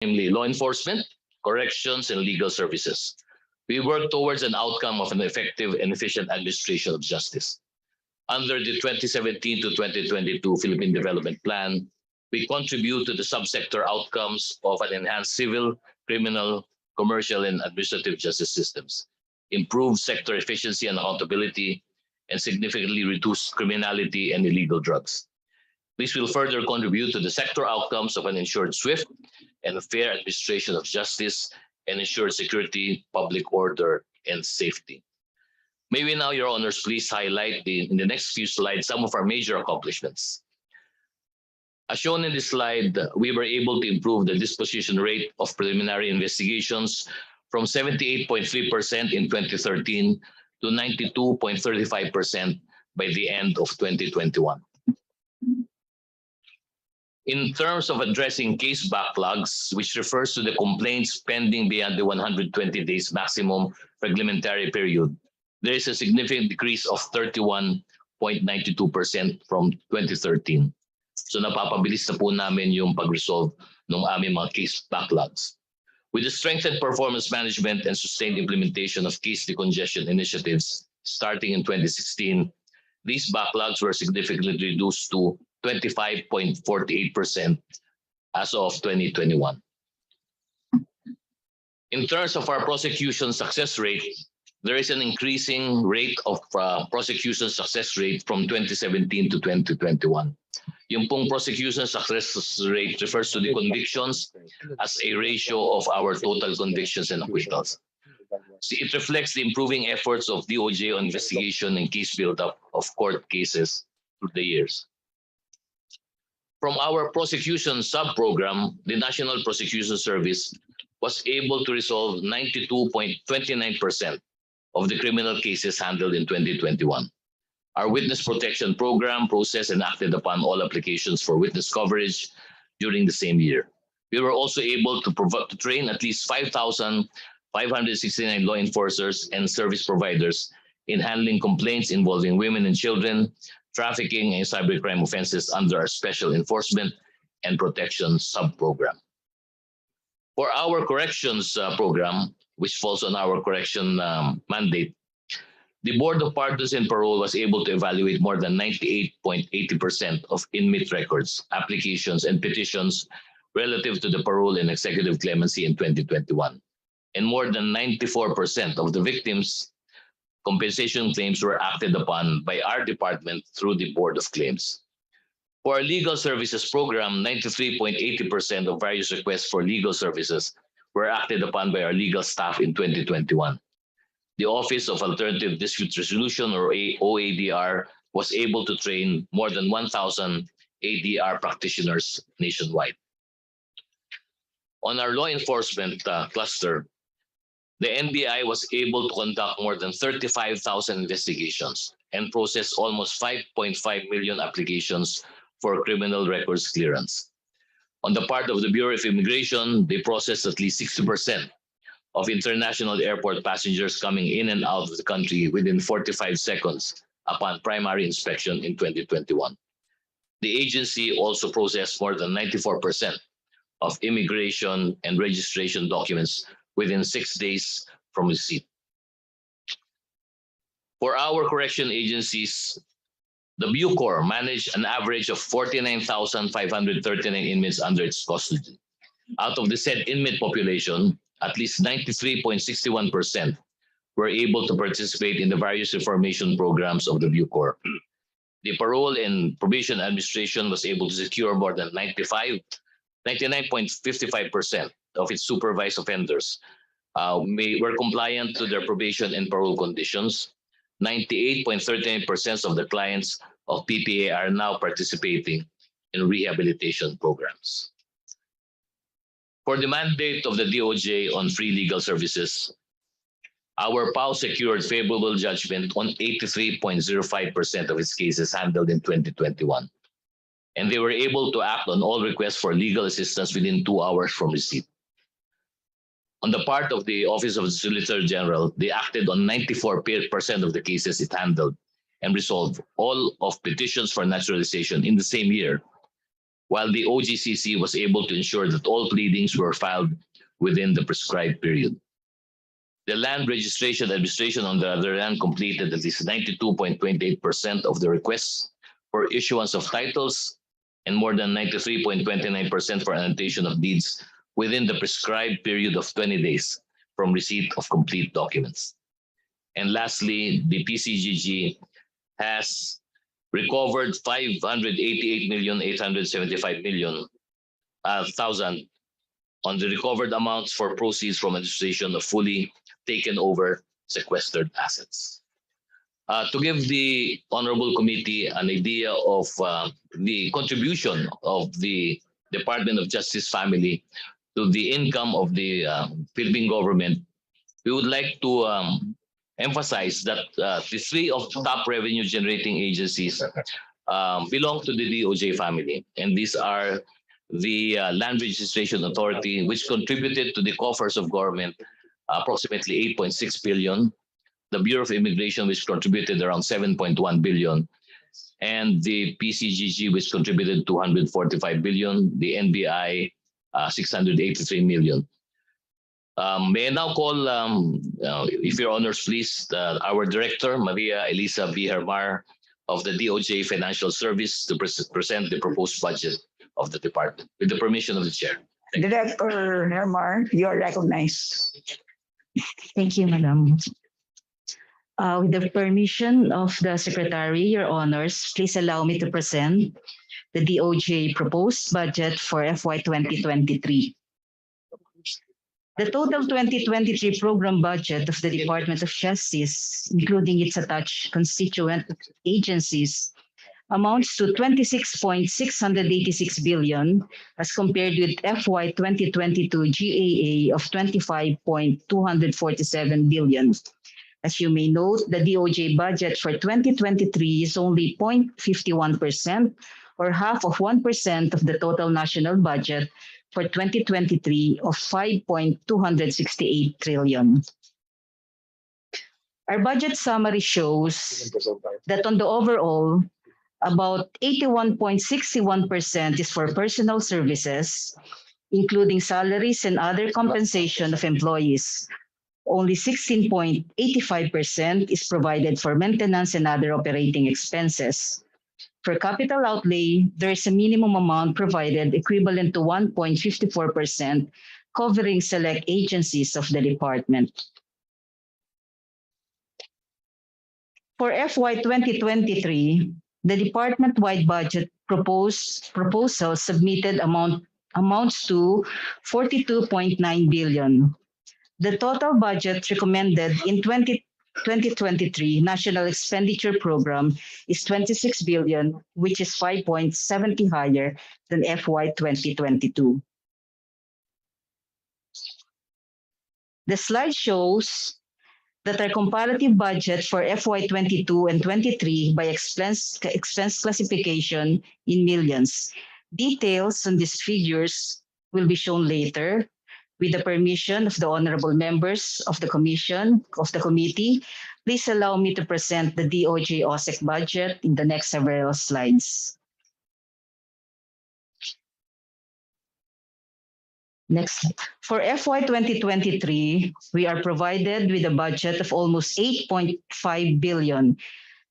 namely law enforcement, corrections, and legal services. We work towards an outcome of an effective and efficient administration of justice. Under the 2017 to 2022 Philippine Development Plan, we contribute to the subsector outcomes of an enhanced civil, criminal, commercial, and administrative justice systems, improve sector efficiency and accountability, and significantly reduce criminality and illegal drugs. This will further contribute to the sector outcomes of an ensured swift and fair administration of justice and ensured security, public order, and safety. May we now, Your Honors, please highlight in the next few slides some of our major accomplishments. As shown in this slide, we were able to improve the disposition rate of preliminary investigations from 78.3% in 2013 to 92.35% by the end of 2021. In terms of addressing case backlogs, which refers to the complaints pending beyond the 120 days maximum reglementary period, there is a significant decrease of 31.92% from 2013. So napapabilis na po namin yung pag-resolve ng aming mga case backlogs. With the strengthened performance management and sustained implementation of case decongestion initiatives starting in 2016, these backlogs were significantly reduced to 25.48% as of 2021. In terms of our prosecution success rate, there is an increasing rate of prosecution success rate from 2017 to 2021. Yung pong prosecution success rate refers to the convictions as a ratio of our total convictions and acquittals. So it reflects the improving efforts of DOJ on investigation and case build-up of court cases through the years. From our prosecution sub-program, the National Prosecution Service was able to resolve 92.29% of the criminal cases handled in 2021. Our witness protection program processed and acted upon all applications for witness coverage during the same year. We were also able to train at least 5,569 law enforcers and service providers in handling complaints involving women and children, trafficking, and cybercrime offenses under our Special Enforcement and Protection sub-program. For our corrections program, which falls on our correction mandate, the Board of Pardons and Parole was able to evaluate more than 98.80% of inmate records, applications, and petitions relative to the parole and executive clemency in 2021. And more than 94% of the victims' compensation claims were acted upon by our department through the Board of Claims. For our legal services program, 93.80% of various requests for legal services were acted upon by our legal staff in 2021. The Office of Alternative Dispute Resolution, or OADR, was able to train more than 1,000 ADR practitioners nationwide. On our law enforcement cluster, the NBI was able to conduct more than 35,000 investigations and process almost 5.5 million applications for criminal records clearance. On the part of the Bureau of Immigration, they processed at least 60% of international airport passengers coming in and out of the country within 45 seconds upon primary inspection in 2021. The agency also processed more than 94% of immigration and registration documents within 6 days from receipt. For our correction agencies, the Bucor managed an average of 49,539 inmates under its custody. Out of the said inmate population, at least 93.61% were able to participate in the various reformation programs of the Bucor. The Parole and Probation Administration was able to secure more than 99.55% of its supervised offenders were compliant to their probation and parole conditions. 98.39% of the clients of PPA are now participating in rehabilitation programs. For the mandate of the DOJ on free legal services, our PAO secured favorable judgment on 83.05% of its cases handled in 2021. And they were able to act on all requests for legal assistance within 2 hours from receipt. On the part of the Office of the Solicitor General, they acted on 94% of the cases it handled and resolved all of petitions for naturalization in the same year. while the OGCC was able to ensure that all pleadings were filed within the prescribed period. The Land Registration Administration, on the other hand, completed at least 92.28% of the requests for issuance of titles and more than 93.29% for annotation of deeds within the prescribed period of 20 days from receipt of complete documents. And lastly, the PCGG has recovered 588,875,000 on the recovered amounts for proceeds from administration of fully taken over sequestered assets. To give the Honorable Committee an idea of the contribution of the Department of Justice family to the income of the Philippine government, we would like to emphasize that the three of the top revenue generating agencies belong to the DOJ family. And these are the Land Registration Authority, which contributed to the coffers of government approximately 8.6 billion, the Bureau of Immigration, which contributed around 7.1 billion, and the PCGG, which contributed 245 billion, the NBI 683 million. May I now call, if your honors please, our director, Maria Elisa V. Hermar of the DOJ Financial Service to present the proposed budget of the department. With the permission of the chair. Director Hermar, you are recognized. Thank you, Madam. With the permission of the Secretary, Your Honors, please allow me to present the DOJ proposed budget for FY 2023. The total 2023 program budget of the Department of Justice, including its attached constituent agencies, amounts to 26.686 billion as compared with FY 2022 GAA of 25.247 billion. As you may note, the DOJ budget for 2023 is only 0.51% or half of 1% of the total national budget for 2023 of 5.268 trillion. Our budget summary shows that on the overall, about 81.61% is for personal services, including salaries and other compensation of employees. Only 16.85% is provided for maintenance and other operating expenses. For capital outlay, there is a minimum amount provided equivalent to 1.54%, covering select agencies of the department. For FY 2023, the department-wide budget proposal submitted amounts to 42.9 billion. The total budget recommended in 2023 National Expenditure Program is 26 billion, which is 5.70 higher than FY 2022. The slide shows that our comparative budget for FY 22 and 23 by expense classification in millions. Details on these figures will be shown later. With the permission of the honorable members of the committee, please allow me to present the DOJ OSEC budget in the next several slides. Next. For FY 2023, we are provided with a budget of almost 8.5 billion.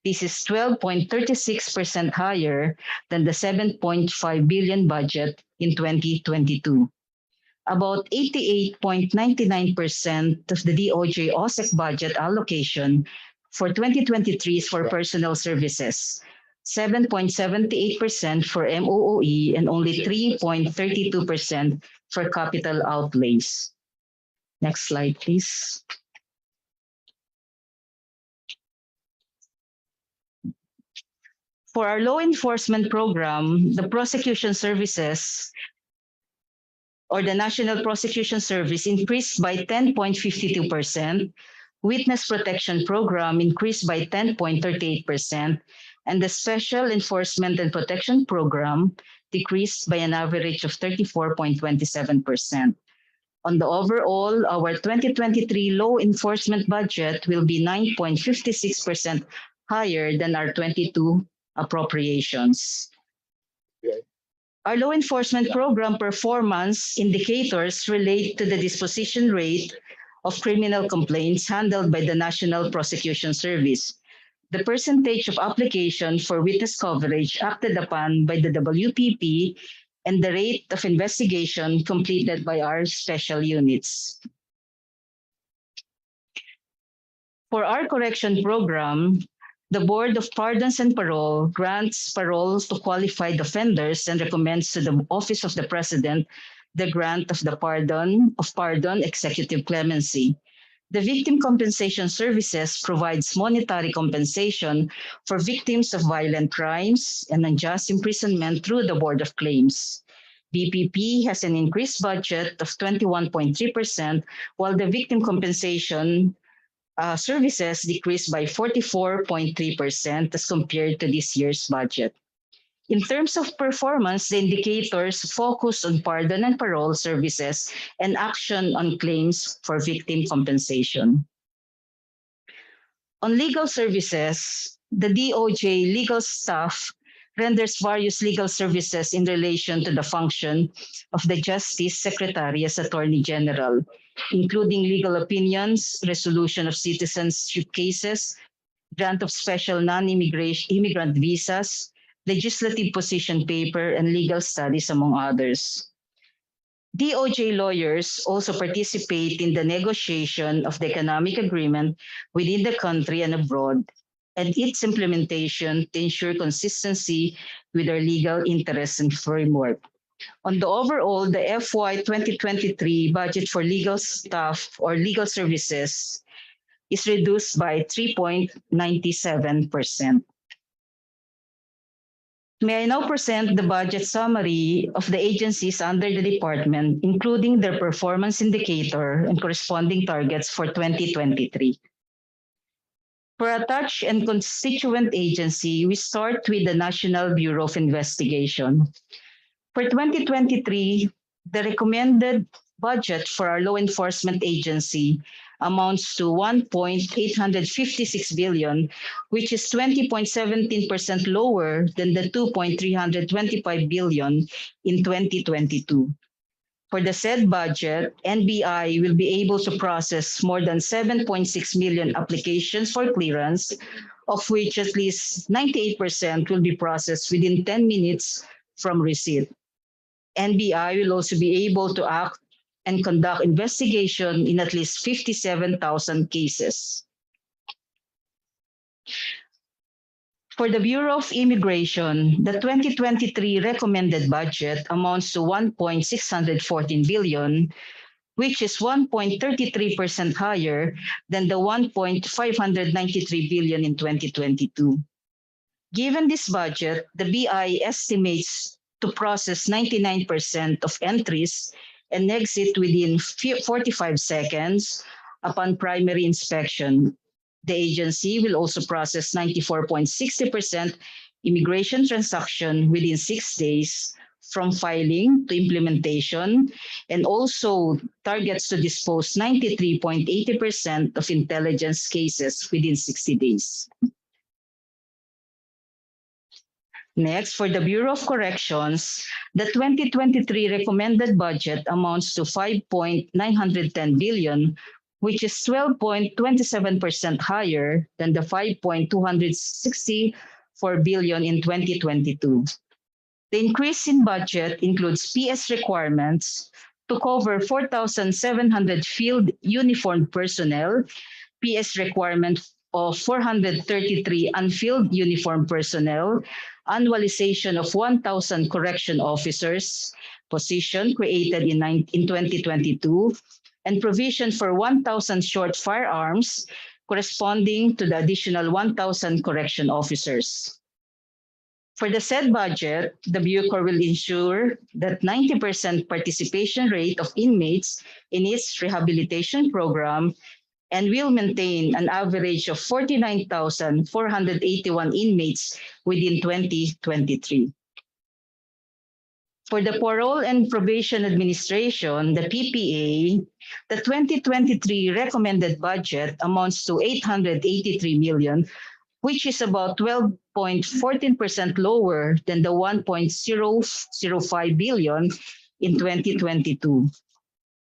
This is 12.36% higher than the 7.5 billion budget in 2022. About 88.99% of the DOJ OSEC budget allocation for 2023 is for personal services, 7.78% for MOOE, and only 3.32% for capital outlays. Next slide, please. For our law enforcement program, the prosecution services or the National Prosecution Service increased by 10.52%, Witness Protection Program increased by 10.38%, and the Special Enforcement and Protection Program decreased by an average of 34.27%. On the overall, our 2023 law enforcement budget will be 9.56% higher than our 22 appropriations. Okay. Our law enforcement program performance indicators relate to the disposition rate of criminal complaints handled by the National Prosecution Service, the percentage of application for witness coverage acted upon by the WPP, and the rate of investigation completed by our special units. For our correction program, the Board of Pardons and Parole grants parole to qualified offenders and recommends to the Office of the President the grant of the pardon executive clemency. The Victim Compensation Services provides monetary compensation for victims of violent crimes and unjust imprisonment through the Board of Claims. BPP has an increased budget of 21.3%, while the Victim Compensation Services decreased by 44.3% as compared to this year's budget. In terms of performance, the indicators focus on pardon and parole services and action on claims for victim compensation. On legal services, the DOJ legal staff renders various legal services in relation to the function of the Justice Secretary as Attorney General, including legal opinions, resolution of citizenship cases, grant of special non-immigrant visas, legislative position paper, and legal studies, among others. DOJ lawyers also participate in the negotiation of the economic agreement within the country and abroad, and its implementation to ensure consistency with our legal interests and framework. On the overall, the FY 2023 budget for legal staff or legal services is reduced by 3.97%. May I now present the budget summary of the agencies under the department, including their performance indicator and corresponding targets for 2023. For a touch and constituent agency, we start with the National Bureau of Investigation. For 2023, the recommended budget for our law enforcement agency amounts to 1.856 billion, which is 20.17% lower than the 2.325 billion in 2022. For the said budget, NBI will be able to process more than 7.6 million applications for clearance, of which at least 98% will be processed within 10 minutes from receipt. NBI will also be able to act and conduct investigation in at least 57,000 cases. For the Bureau of Immigration, the 2023 recommended budget amounts to 1.614 billion, which is 1.33% higher than the 1.593 billion in 2022. Given this budget, the BI estimates to process 99% of entries and exit within 45 seconds upon primary inspection. The agency will also process 94.60% immigration transaction within 6 days from filing to implementation, and also targets to dispose 93.80% of intelligence cases within 60 days. Next, for the Bureau of Corrections, the 2023 recommended budget amounts to 5.910 billion, which is 12.27% higher than the 5.264 billion in 2022. The increase in budget includes PS requirements to cover 4,700 field uniformed personnel, PS requirement of 433 unfilled uniformed personnel, annualization of 1,000 correction officers position created in 2022, and provision for 1,000 short firearms corresponding to the additional 1,000 correction officers. For the said budget, the Bucor will ensure that 90% participation rate of inmates in its rehabilitation program and will maintain an average of 49,481 inmates within 2023. For the Parole and Probation Administration, the PPA, the 2023 recommended budget amounts to 883 million, which is about 12.14% lower than the 1.005 billion in 2022.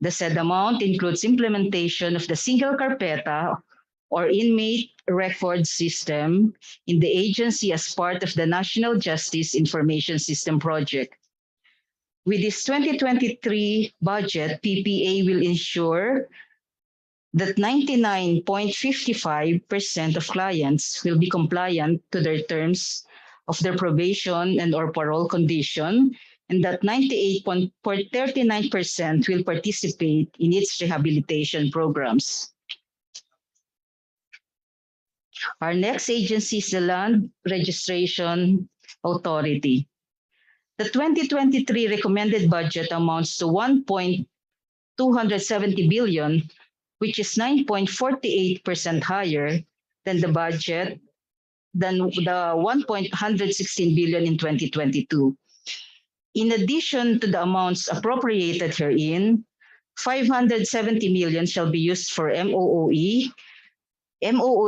The said amount includes implementation of the single carpeta or inmate record system in the agency as part of the National Justice Information System project. With this 2023 budget, PPA will ensure that 99.55% of clients will be compliant to their terms of their probation and or parole condition, and that 98.39% will participate in its rehabilitation programs. Our next agency is the Land Registration Authority. The 2023 recommended budget amounts to 1.270 billion, which is 9.48% higher than the budget, than the 1.116 billion in 2022. In addition to the amounts appropriated herein, 570 million shall be used for MOO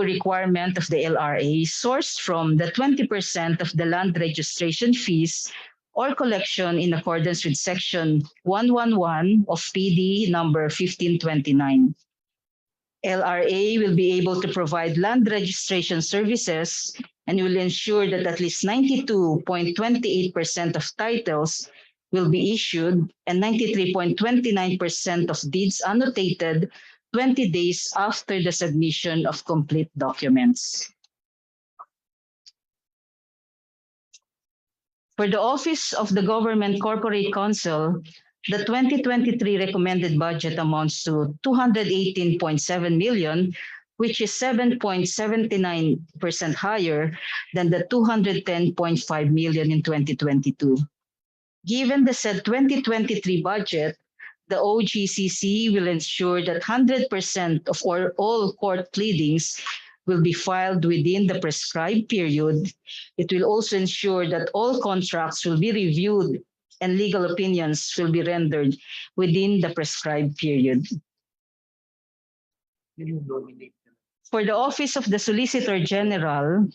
requirement of the LRA sourced from the 20% of the land registration fees or collection in accordance with Section 111 of PD number 1529. LRA will be able to provide land registration services and will ensure that at least 92.28% of titles will be issued and 93.29% of deeds annotated 20 days after the submission of complete documents. For the Office of the Government Corporate Counsel, the 2023 recommended budget amounts to 218.7 million, which is 7.79% higher than the 210.5 million in 2022. Given the said 2023 budget, the OGCC will ensure that 100% of all court pleadings will be filed within the prescribed period. It will also ensure that all contracts will be reviewed and legal opinions will be rendered within the prescribed period. For the Office of the Solicitor General,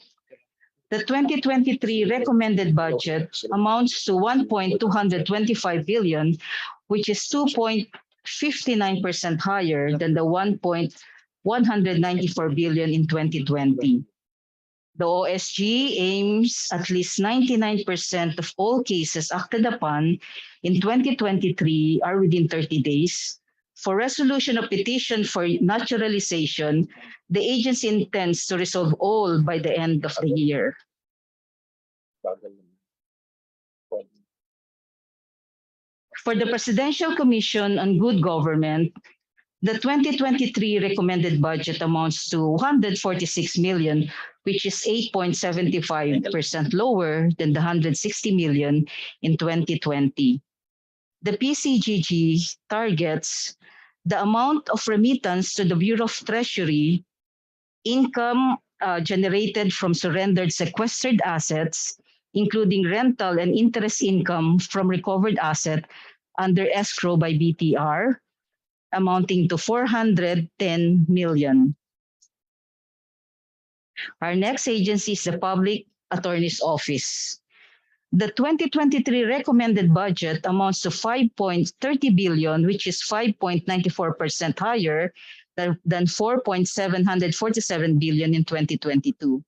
the 2023 recommended budget amounts to 1.225 billion, which is 2.59% higher than the 1.194 billion in 2020. The OSG aims at least 99% of all cases acted upon in 2023 are within 30 days. For resolution of petition for naturalization, the agency intends to resolve all by the end of the year. For the Presidential Commission on Good Government, the 2023 recommended budget amounts to 146 million, which is 8.75% lower than the 160 million in 2020. The PCGG targets the amount of remittance to the Bureau of Treasury, income generated from surrendered sequestered assets, including rental and interest income from recovered asset under escrow by BTR, amounting to 410 million. Our next agency is the Public Attorney's Office. The 2023 recommended budget amounts to 5.30 billion, which is 5.94% higher than 4.747 billion in 2022.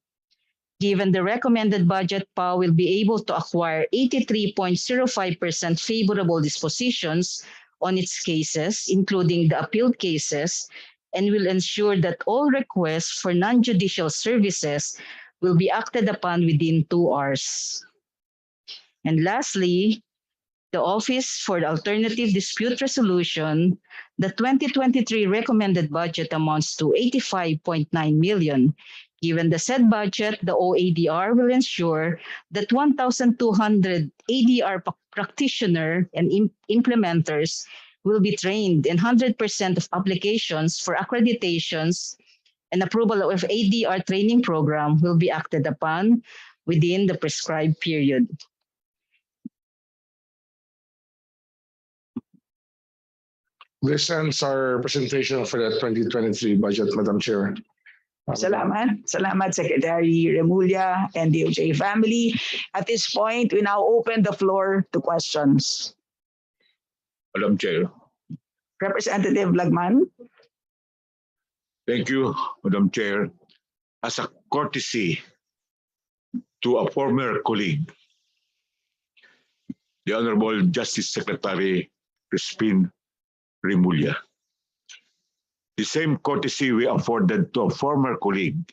Given the recommended budget, PA will be able to acquire 83.05% favorable dispositions on its cases, including the appealed cases, and will ensure that all requests for non-judicial services will be acted upon within 2 hours. And lastly, the Office for the Alternative Dispute Resolution, the 2023 recommended budget amounts to 85.9 million. Given the said budget, the OADR will ensure that 1,200 ADR practitioners and implementers will be trained, and 100% of applications for accreditations and approval of ADR training program will be acted upon within the prescribed period. This ends our presentation for the 2023 budget, Madam Chair. Salamat. Salamat, Secretary Remulla and DOJ family. At this point, we now open the floor to questions. Madam Chair. Representative Lagman. Thank you, Madam Chair. As a courtesy to a former colleague, the Honorable Justice Secretary Crispin Remulla. The same courtesy we afforded to a former colleague,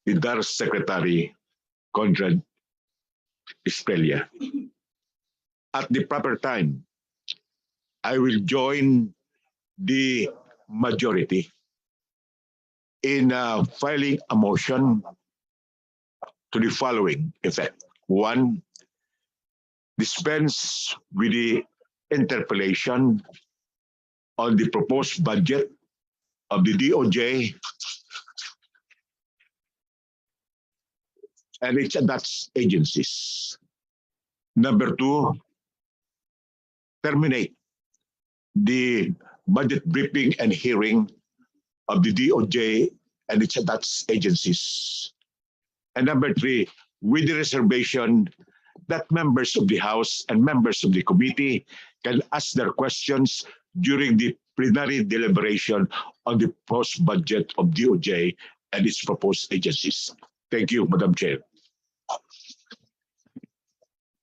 the DARS Secretary Conrad Espelia. At the proper time, I will join the majority in filing a motion to the following effect. One, dispense with the interpellation on the proposed budget of the DOJ and its attached agencies. Number two, terminate the budget briefing and hearing of the DOJ and its attached agencies. And number three, with the reservation that members of the House and members of the committee can ask their questions during the plenary deliberation on the post-budget of DOJ and its proposed agencies. Thank you, Madam Chair.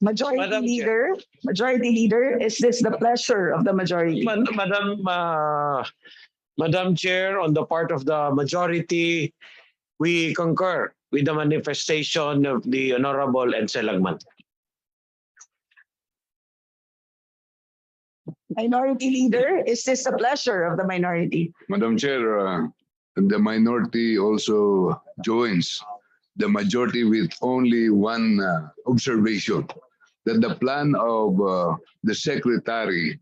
Majority Leader, is this the pleasure of the majority? Madam Chair, on the part of the majority, we concur with the manifestation of the Honorable Ensel Lagman. Minority Leader, is this the pleasure of the minority? Madam Chair, the minority also joins the majority with only one observation, that the plan of the Secretary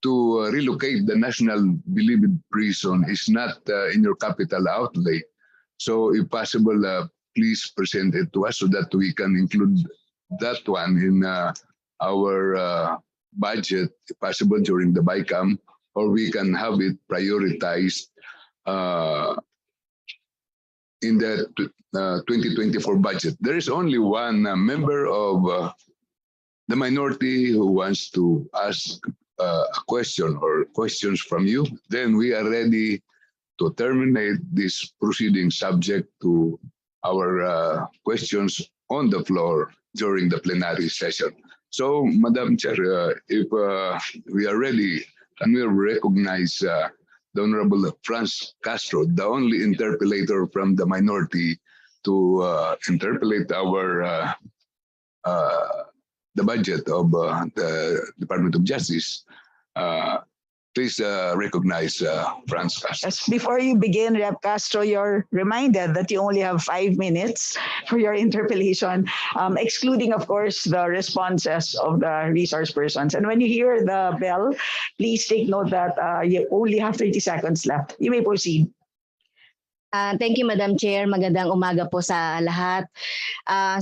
to relocate the National Bilibid Prison is not in your capital outlay. So if possible, please present it to us so that we can include that one in our budget, if possible, during the BICAM, or we can have it prioritized in the 2024 budget. There is only one member of the minority who wants to ask a question or questions from you. Then we are ready to terminate this proceeding subject to our questions on the floor during the plenary session. So, Madam Chair, if we are ready, and we'll recognize the Honorable Franz Castro, the only interpellator from the minority, to interpellate our the budget of the Department of Justice. Please recognize Franz Castro. Yes, before you begin, Rep. Castro, you're reminded that you only have 5 minutes for your interpellation, excluding, of course, the responses of the resource persons. And when you hear the bell, please take note that you only have 30 seconds left. You may proceed. Thank you, Madam Chair. Magandang umaga po sa lahat.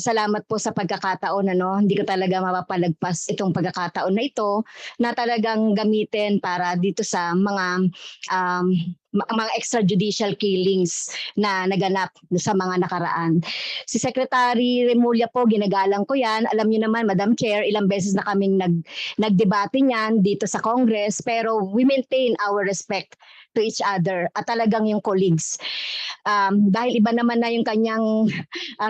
Salamat po sa pagkakataon. Hindi ko talaga mapapalagpas itong pagkakataon na ito na talagang gamitin para dito sa mga extrajudicial killings na naganap sa mga nakaraan. Si Secretary Remulla po, ginagalang ko yan. Alam niyo naman, Madam Chair, ilang beses na kaming nagdebate niyan dito sa Congress, pero we maintain our respect to each other at talagang yung colleagues. Dahil iba naman na yung kanyang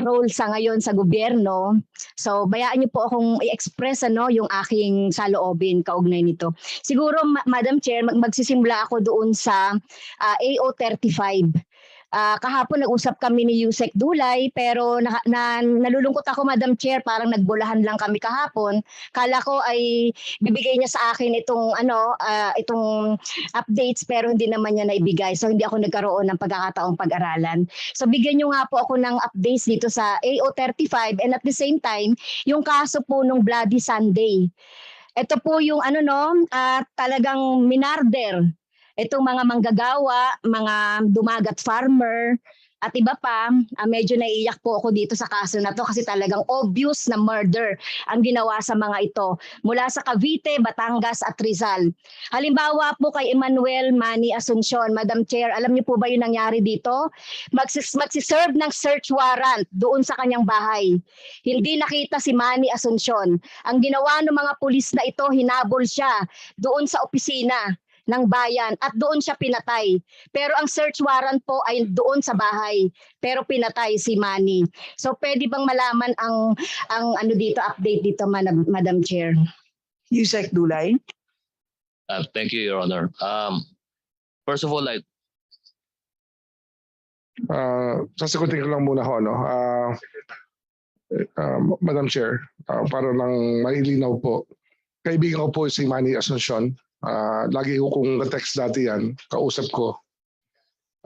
role sa ngayon sa gobyerno, so bayaan niyo po akong i-express yung aking saloobin kaugnay nito. Siguro, Madam Chair, magsisimula ako doon sa AO 35. Kahapon nag-usap kami ni Yusek Dulay, pero nalulungkot ako, Madam Chair, parang nagbulahan lang kami kahapon. Kala ko ay bibigay niya sa akin itong itong updates, pero hindi naman niya naibigay. So hindi ako nagkaroon ng pagkakataong pag-aralan. So bigyan niyo nga po ako ng updates dito sa AO 35, and at the same time, yung kaso po nung Bloody Sunday. Ito po yung talagang minarder. Itong mga manggagawa, mga dumagat farmer, At iba pa, medyo naiiyak po ako dito sa kaso na to kasi talagang obvious na murder ang ginawa sa mga ito mula sa Cavite, Batangas at Rizal. Halimbawa po kay Emmanuel Manny Asuncion, Madam Chair, alam niyo po ba yung nangyari dito? Magsiserve ng search warrant doon sa kanyang bahay. Hindi nakita si Manny Asuncion. Ang ginawa ng mga pulis na ito, hinabol siya doon sa opisina ng bayan at doon siya pinatay. Pero ang search warrant po ay doon sa bahay. Pero pinatay si Manny. So pwede bang malaman ang ano dito, update dito, Madam Chair? Yusek Dulay. Thank you, Your Honor. First of all, Sasagutin ko lang muna ho, no? Madam Chair, para lang mailinaw po, kaibigan ko po si Manny Asuncion. Lagi ko kung text dati yan, kausap ko.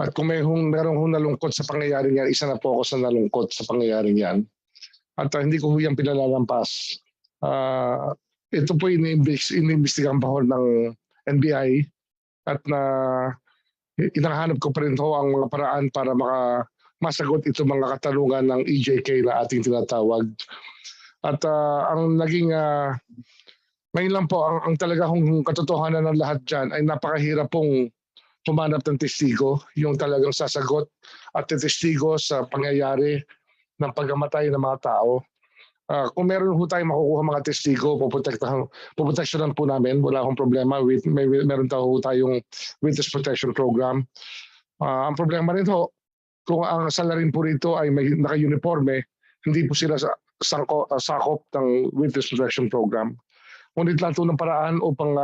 At kung meron hong nalungkot sa pangyayari yan, isa na po ako sa nalungkot sa pangyayari yan. At hindi ko yan pinalalampas. Ito po inimbestigahan pa ho ng NBI at na inahanap ko pa rin ho ang mga paraan para masagot ito mga katanungan ng EJK na ating tinatawag. At ang naging ngayon lang po, ang talaga kung katotohanan ng lahat dyan ay napakahirap pong pumanap ng testigo, yung talagang sasagot at testigo sa pangyayari ng pagkamatay ng mga tao. Kung meron po tayong makukuha mga testigo, puproteksyonan po namin, wala akong problema. Meron tayong Witness Protection Program. Ang problema rin ho, kung ang salarin po rito ay may naka-uniforme, hindi po sila sakop ng Witness Protection Program. Ngunit lahat ng paraan upang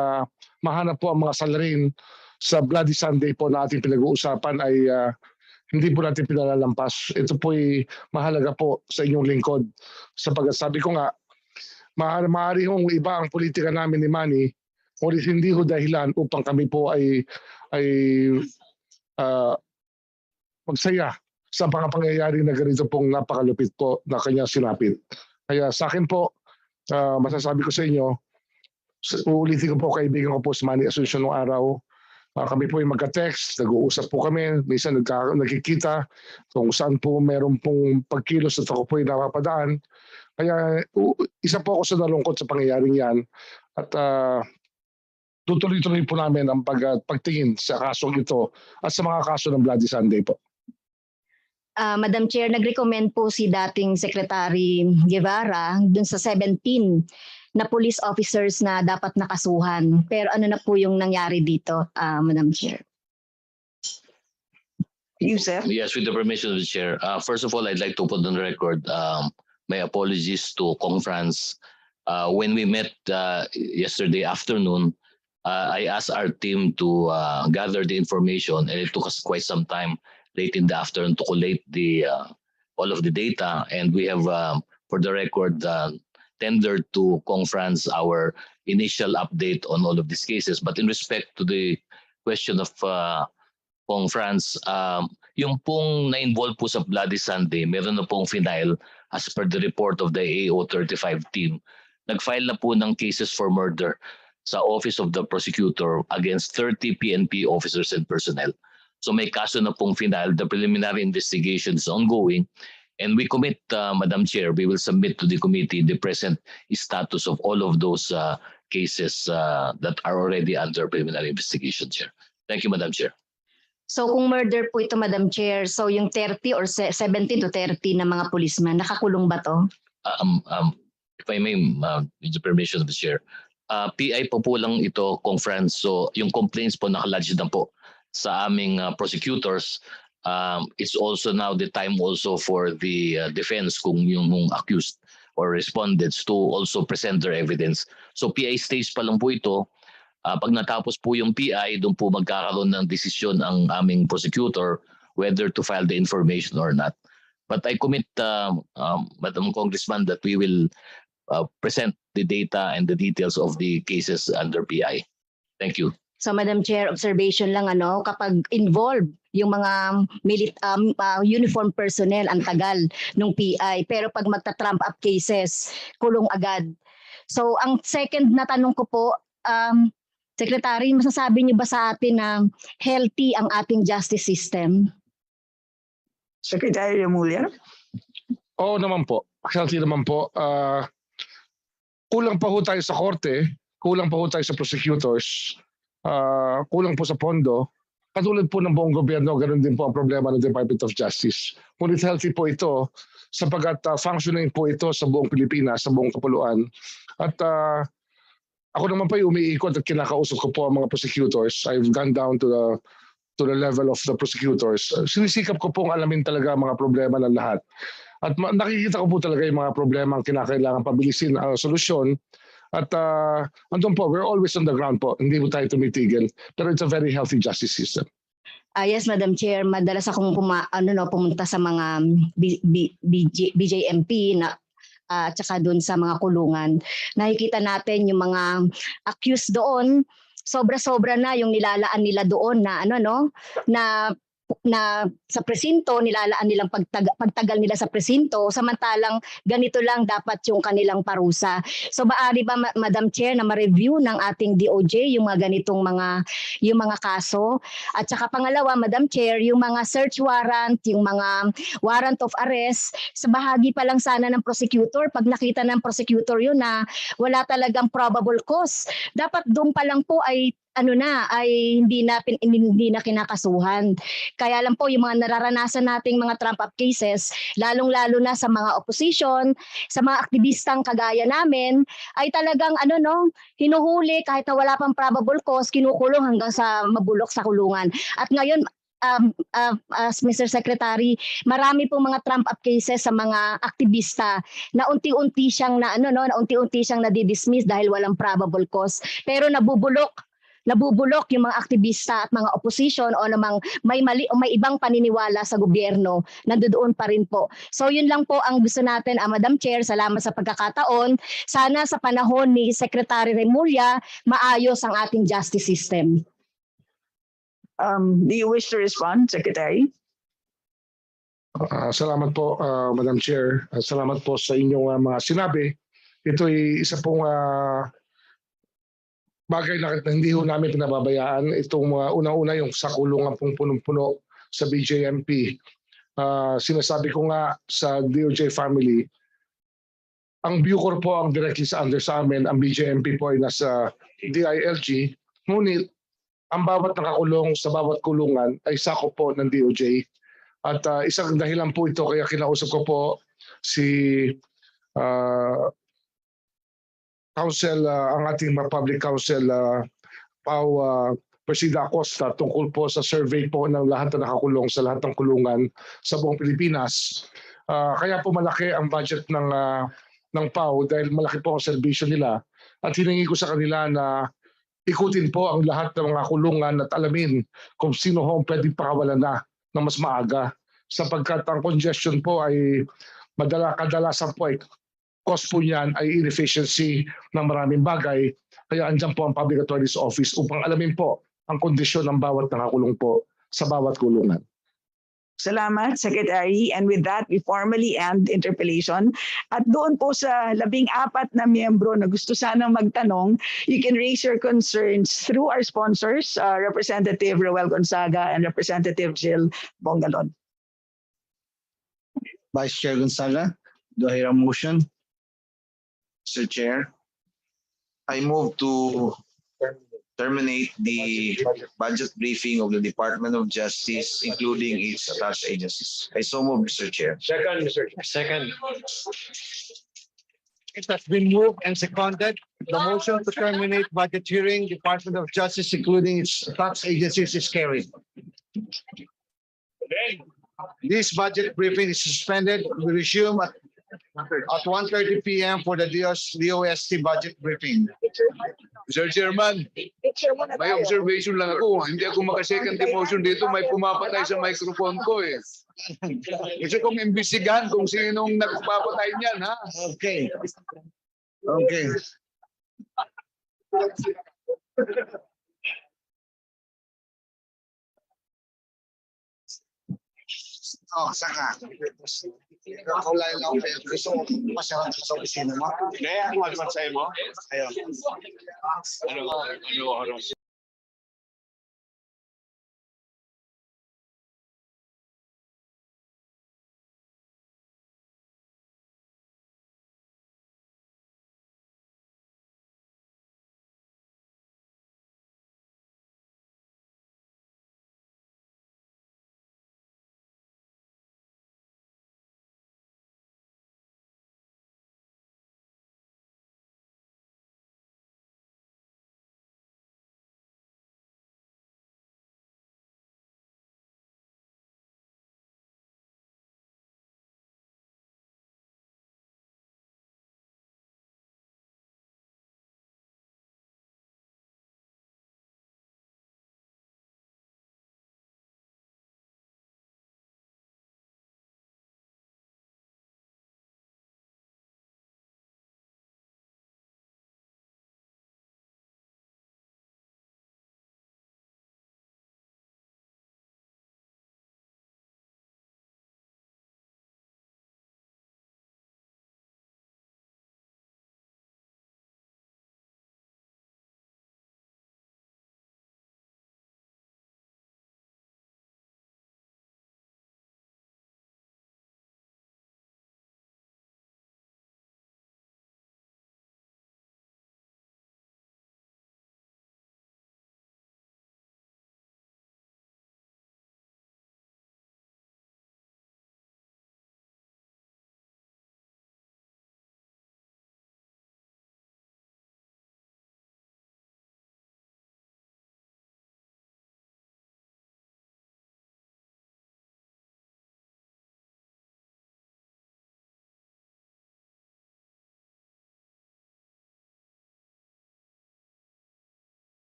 mahanap po ang mga salarin sa Bloody Sunday po na ating pinag-uusapan ay hindi po natin pinalalampas. Ito po ay mahalaga po sa inyong lingkod. Sapagat sabi ko nga, maaari hong iba ang politika namin ni Manny, ngunit hindi ho dahilan upang kami po ay magsaya sa mga pangyayari na ganito pong napakalupit po na kanyang sinapit. Kaya sa akin po, masasabi ko sa inyo, uulitin ko po, kaibigan ko po si Manny Asuncion noong araw. Kami po ay magka-text, nag-uusap po kami, minsan nagkikita kung saan po meron pong pagkilos at ako po ay napapadaan. Kaya isa po ako sa nalungkot sa pangyayaring yan at tutuloy-tuloy po namin ang pagtingin sa kasong ito at sa mga kaso ng Bloody Sunday po. Madam Chair, nag-recommend po si dating Secretary Guevara dun sa 17 na police officers na dapat nakasuhan. Pero ano na po yung nangyari dito, Madam Chair? Yusek. yes, with the permission of the Chair. First of all, I'd like to put on the record my apologies to Kong France. When we met yesterday afternoon, I asked our team to gather the information, and it took us quite some time late in the afternoon to collate all of the data, and we have, for the record, tendered to Kong France our initial update on all of these cases. But in respect to the question of Kong France, yung pong na-involve po sa Bloody Sunday, meron na pong final as per the report of the AO 35 team. Nag-file na po ng cases for murder sa Office of the Prosecutor against 30 PNP officers and personnel. So may kaso na pong final. The preliminary investigation is ongoing. And we commit, Madam Chair, we will submit to the committee the present status of all of those cases that are already under preliminary investigation, Chair. Thank you, Madam Chair. So kung murder po ito, Madam Chair, so yung 30 or 17 to 30 na mga policeman, nakakulong ba to? If I may, with the permission of the Chair, PI po lang ito, Kong France. So yung complaints po nakalodge na po sa aming prosecutors. It's also now the time also for the defense kung yung accused or respondents to also present their evidence. So PI stage pa lang po ito. Pag natapos po yung PI, doon po magkakaroon ng desisyon ang aming prosecutor whether to file the information or not. But I commit, Madam Congressman, that we will present the data and the details of the cases under PI. Thank you. So Madam Chair, observation lang kapag involved yung mga uniform personnel, ang tagal ng PI. Pero pag magta-trump up cases, kulong agad. So ang second na tanong ko po, Secretary, masasabi niyo ba sa atin na healthy ang ating justice system? Secretary Remulla? Oo naman po. Healthy naman po. Kulang pa ho tayo sa korte, kulang pa ho tayo sa prosecutors, kulang po sa pondo. Katulad po ng buong gobyerno, ganun din po ang problema ng Department of Justice. Ngunit healthy po ito sapagkat functioning po ito sa buong Pilipinas, sa buong kapuluan. At ako naman po yung umiikot at kinakausap ko po ang mga prosecutors. I've gone down to the level of the prosecutors. Sinisikap ko pong alamin talaga ang mga problema ng lahat. At nakikita ko po talaga yung mga problema ang kinakailangan pabilisin ang solusyon. At andun po, we're always on the ground po. Hindi po tayo tumitigil. Pero it's a very healthy justice system. Yes, Madam Chair, madalas akong pumunta sa mga BJMP na at saka doon sa mga kulungan. Nakikita natin yung mga accused doon, sobra-sobra na yung nilalaan nila doon na na sa presinto, nilalaan nilang pagtagal nila sa presinto, samantalang ganito lang dapat yung kanilang parusa. So maaari ba, Madam Chair, na ma-review ng ating DOJ yung mga ganitong yung mga kaso? At saka pangalawa, Madam Chair, yung mga search warrant, yung mga warrant of arrest, sa bahagi pa lang sana ng prosecutor, pag nakita ng prosecutor yun na wala talagang probable cause, dapat doon pa lang po ay hindi na kinakasuhan. Kaya lang po yung mga nararanasan nating mga trump-up cases, lalong-lalo na sa mga opposition, sa mga aktivistang kagaya namin, ay talagang hinuhuli kahit na wala pang probable cause, kinukulong hanggang sa mabulok sa kulungan. At ngayon, as Mr. Secretary, marami pong mga trump-up cases sa mga aktivista na unti-unti siyang na-dismiss dahil walang probable cause. Pero nabubulok yung mga aktivista at mga opposition o namang may mali o may ibang paniniwala sa gobyerno, nandoon pa rin po. So yun lang po ang gusto natin, Madam Chair. Salamat sa pagkakataon. Sana sa panahon ni Secretary Remulla, maayos ang ating justice system. Do you wish to respond, Secretary? Salamat po, Madam Chair. Salamat po sa inyong mga sinabi. Ito ay isa pong bagay na hindi ho namin pinababayaan. Itong unang-una yung sa kulungan pong punong-puno sa BJMP. Sinasabi ko nga sa DOJ family, ang Bucor po ang directly under sa amin, ang BJMP po ay nasa DILG, ngunit ang bawat nakakulong sa bawat kulungan ay sakop po ng DOJ. At isang dahilan po ito kaya kinausap ko po si Council, ang ating public counsel, Pao Presida Acosta, tungkol po sa survey po ng lahat na nakakulong sa lahat ng kulungan sa buong Pilipinas. Kaya po malaki ang budget ng Pao dahil malaki po ang serbisyo nila. At hiningi ko sa kanila na ikutin po ang lahat ng mga kulungan at alamin kung sino ho pwedeng pakawalan na ng mas maaga. Sapagkat ang congestion po ay kadalasan po ay cause po niyan ay inefficiency ng maraming bagay. Kaya andyan po ang Public Attorney's Office upang alamin po ang kondisyon ng bawat nakakulong po sa bawat kulungan. Salamat, Secretary. And with that, we formally end interpellation. At doon po sa 14 na miyembro na gusto sanang magtanong, you can raise your concerns through our sponsors, Representative Roel Gonzaga and Representative Jill Bongalon. Vice Chair Gonzaga, do I hear a motion? Mr. Chair, I move to terminate the budget briefing of the Department of Justice, including its attached agencies. I so move, Mr. Chair. Second, Mr. Chair. Second. It has been moved and seconded. The motion to terminate budget hearing, Department of Justice, including its tax agencies, is carried. This budget briefing is suspended. We resume at 1:30 p.m. for the DOST budget briefing. Mr. Chairman, may observation lang ako. Hindi ako maka-second motion dito. May pumapatay sa microphone ko eh. Gusto kong imbestigahan kung sinong nagpapatay niyan, ha? Okay. Okay. Oh, saka. Ikaw lang gusto mo masyarap sa opisina mo. Kaya, ano sa'yo mo? Ayun. Ano oras?